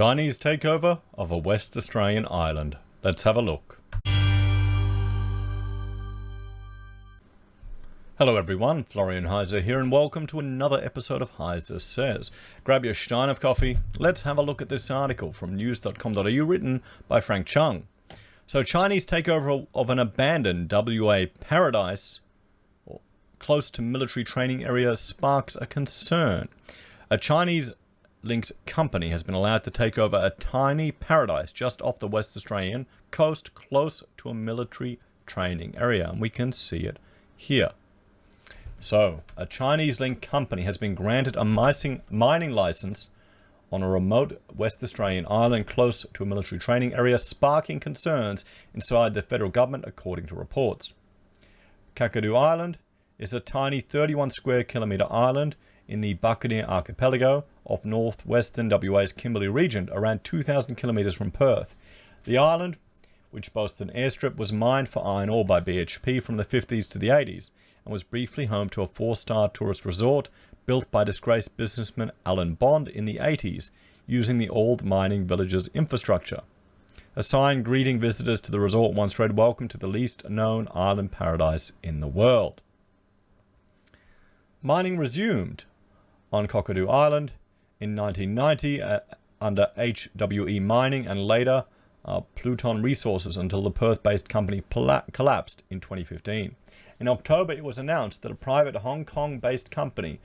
Chinese takeover of a West Australian island. Let's have a look. Hello everyone, Florian.Heise here, and welcome to another episode of HeiseSays. Grab your stein of coffee. Let's have a look at this article from news.com.au written by Frank Chung. So, Chinese takeover of an abandoned WA paradise close to military training area sparks a concern. A Chinese-linked company has been allowed to take over a tiny paradise just off the West Australian coast close to a military training area, and we can see it here. So, a Chinese-linked company has been granted a mining license on a remote West Australian island close to a military training area, sparking concerns inside the federal government, according to reports. Kakadu Island is a tiny 31 square kilometre island in the Buccaneer Archipelago of northwestern WA's Kimberley region, around 2,000 kilometres from Perth. The island, which boasts an airstrip, was mined for iron ore by BHP from the 50s to the 80s and was briefly home to a 4-star tourist resort built by disgraced businessman Alan Bond in the 80s, using the old mining village's infrastructure. A sign greeting visitors to the resort once read, "Welcome to the least known island paradise in the world." Mining resumed on Kakadu Island in 1990 under HWE Mining and later Pluton Resources until the Perth-based company collapsed in 2015. In October, it was announced that a private Hong Kong-based company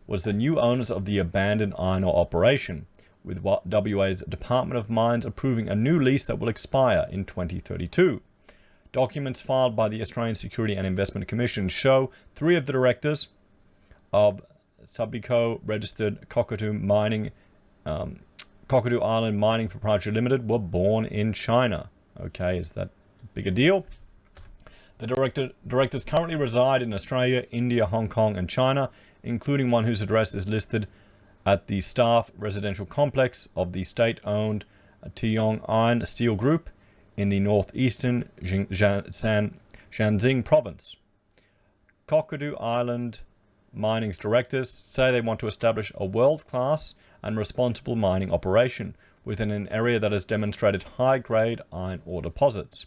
was the new owners of the abandoned iron ore operation, with WA's Department of Mines approving a new lease that will expire in 2032. Documents filed by the Australian Security and Investment Commission show 3 of the directors of Subico registered Kakadu Island Mining Proprietary Limited were born in China. Okay, is that big a deal? The directors currently reside in Australia, India, Hong Kong, and China, including one whose address is listed at the staff residential complex of the state-owned Tiong Iron Steel Group in the northeastern Shanxi province. Kakadu Island Mining's directors say they want to establish a world-class and responsible mining operation within an area that has demonstrated high-grade iron ore deposits.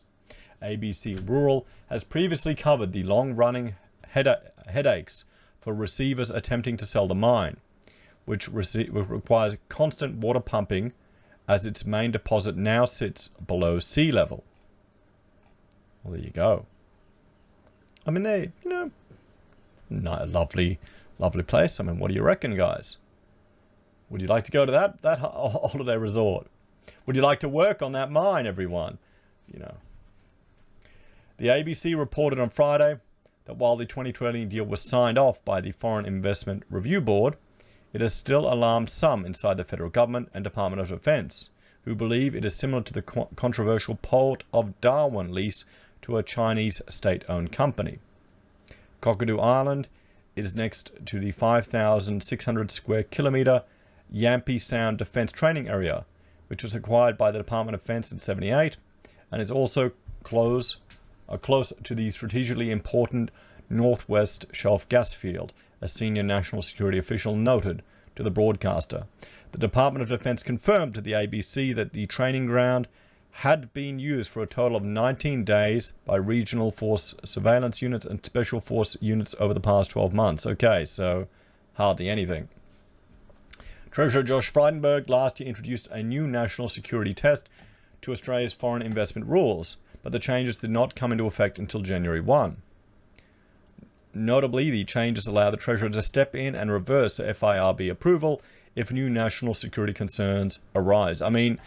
ABC Rural has previously covered the long-running headaches for receivers attempting to sell the mine, which requires constant water pumping as its main deposit now sits below sea level. Well, there you go. I mean, they, lovely place. I mean, what do you reckon, guys? Would you like to go to that holiday resort? Would you like to work on that mine, everyone? The ABC reported on Friday that while the 2020 deal was signed off by the Foreign Investment Review Board, it has still alarmed some inside the federal government and Department of Defense, who believe it is similar to the controversial Port of Darwin lease to a Chinese state-owned company. Kakadu Island is next to the 5,600 square kilometre Yampi Sound Defence Training Area, which was acquired by the Department of Defense in 1978, and is also close to the strategically important Northwest Shelf gas field, a senior national security official noted to the broadcaster. The Department of Defense confirmed to the ABC that the training ground had been used for a total of 19 days by regional force surveillance units and special force units over the past 12 months. Okay, so hardly anything. Treasurer Josh Frydenberg last year introduced a new national security test to Australia's foreign investment rules, but the changes did not come into effect until January 1. Notably, the changes allow the Treasurer to step in and reverse FIRB approval if new national security concerns arise. I mean,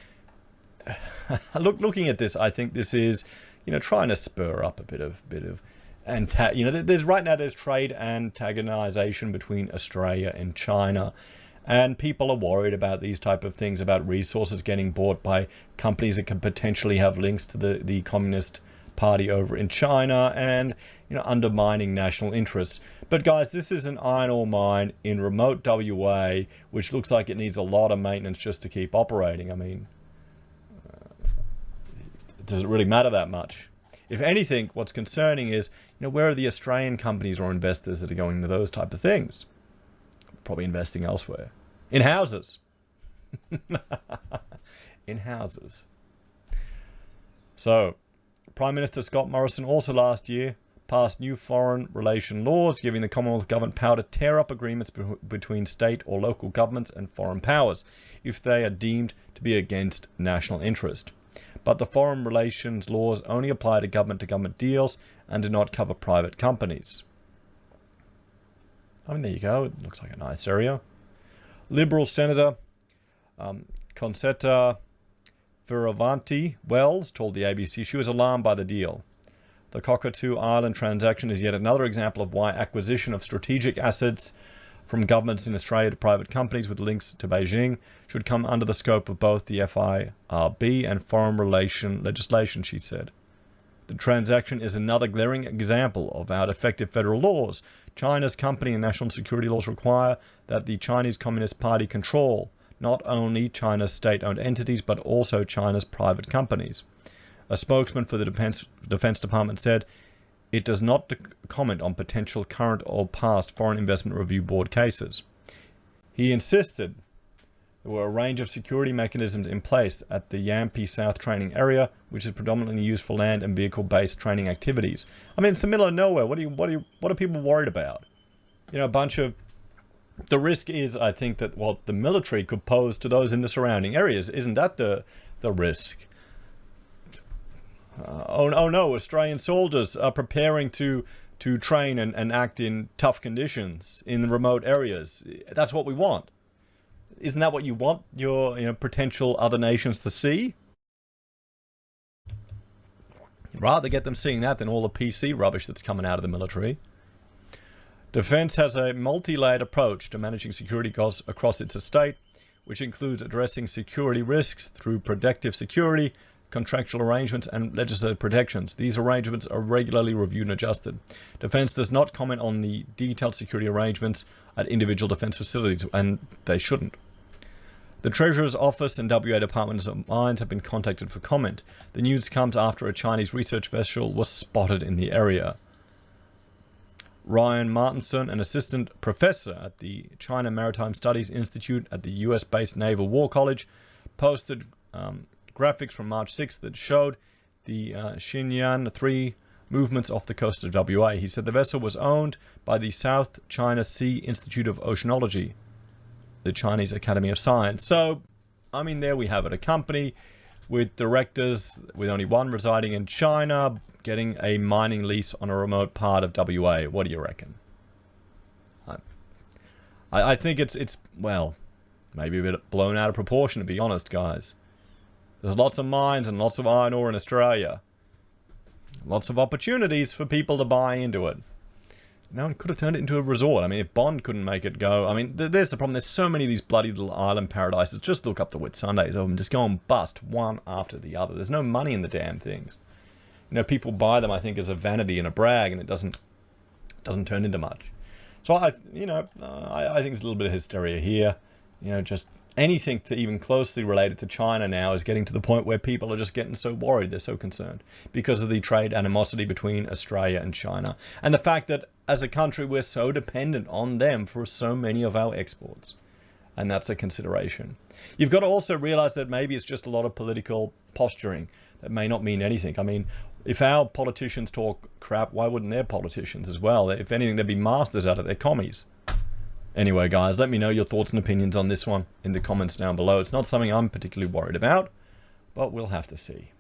looking at this, I think this is, trying to spur up a bit of, there's right now there's trade antagonization between Australia and China, and people are worried about these type of things, about resources getting bought by companies that can potentially have links to the Communist Party over in China and, undermining national interests. But guys, this is an iron ore mine in remote WA, which looks like it needs a lot of maintenance just to keep operating. I mean, does it really matter that much? If anything, what's concerning is, where are the Australian companies or investors that are going into those type of things? Probably investing elsewhere. In houses. in houses. So, Prime Minister Scott Morrison also last year passed new foreign relation laws giving the Commonwealth Government power to tear up agreements between state or local governments and foreign powers if they are deemed to be against national interest. But the foreign relations laws only apply to government deals and do not cover private companies. I mean, there you go. It looks like a nice area. Liberal Senator Concetta Fierravanti Wells told the ABC she was alarmed by the deal. The Cockatoo Island transaction is yet another example of why acquisition of strategic assets from governments in Australia to private companies with links to Beijing should come under the scope of both the FIRB and foreign relation legislation, she said. The transaction is another glaring example of how effective federal laws. China's company and national security laws require that the Chinese Communist Party control not only China's state-owned entities, but also China's private companies. A spokesman for the Defense Department said it does not comment on potential current or past Foreign Investment Review Board cases. He insisted there were a range of security mechanisms in place at the Yampi South training area, which is predominantly used for land and vehicle-based training activities. I mean, it's the middle of nowhere. What are people worried about? You know, a bunch of... The risk is, I think, that what the military could pose to those in the surrounding areas. Isn't that the risk? Oh no, Australian soldiers are preparing to train and act in tough conditions in remote areas. That's what we want. Isn't that what you want your potential other nations to see? Rather get them seeing that than all the PC rubbish that's coming out of the military. Defence has a multi-layered approach to managing security costs across its estate, which includes addressing security risks through protective security, contractual arrangements, and legislative protections. These arrangements are regularly reviewed and adjusted. Defence does not comment on the detailed security arrangements at individual defence facilities, and they shouldn't. The Treasurer's Office and WA Department of Mines have been contacted for comment. The news comes after a Chinese research vessel was spotted in the area. Ryan Martinson, an assistant professor at the China Maritime Studies Institute at the US-based Naval War College, posted graphics from March 6th that showed the Xinyan 3 movements off the coast of WA. He said the vessel was owned by the South China Sea Institute of Oceanology, the Chinese Academy of Science. So, I mean, there we have it. A company with directors, with only one residing in China, getting a mining lease on a remote part of WA. What do you reckon? I think it's well, maybe a bit blown out of proportion, to be honest, guys. There's lots of mines and lots of iron ore in Australia. Lots of opportunities for people to buy into it. No one could have turned it into a resort. I mean, if Bond couldn't make it go... I mean, there's the problem. There's so many of these bloody little island paradises. Just look up the Whitsundays of them. Just go and bust one after the other. There's no money in the damn things. You know, people buy them, I think, as a vanity and a brag, and it doesn't turn into much. So, I think there's a little bit of hysteria here. You know, just anything to even closely related to China now is getting to the point where people are just getting so worried, they're so concerned because of the trade animosity between Australia and China. And the fact that as a country, we're so dependent on them for so many of our exports. And that's a consideration. You've got to also realize that maybe it's just a lot of political posturing that may not mean anything. I mean, if our politicians talk crap, why wouldn't their politicians as well? If anything, they'd be masters at it. They're commies. Anyway, guys, let me know your thoughts and opinions on this one in the comments down below. It's not something I'm particularly worried about, but we'll have to see.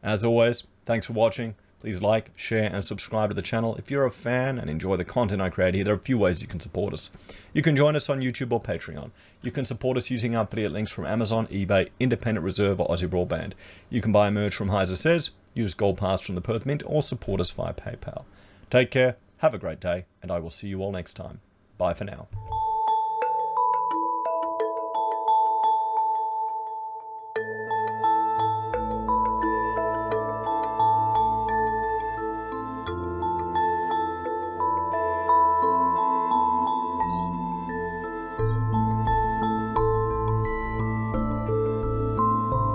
As always, thanks for watching. Please like, share, and subscribe to the channel. If you're a fan and enjoy the content I create here, there are a few ways you can support us. You can join us on YouTube or Patreon. You can support us using our affiliate links from Amazon, eBay, Independent Reserve, or AussieBroadband. You can buy merch from HeiseSays, use Gold Pass from the Perth Mint, or support us via PayPal. Take care, have a great day, and I will see you all next time. Bye for now.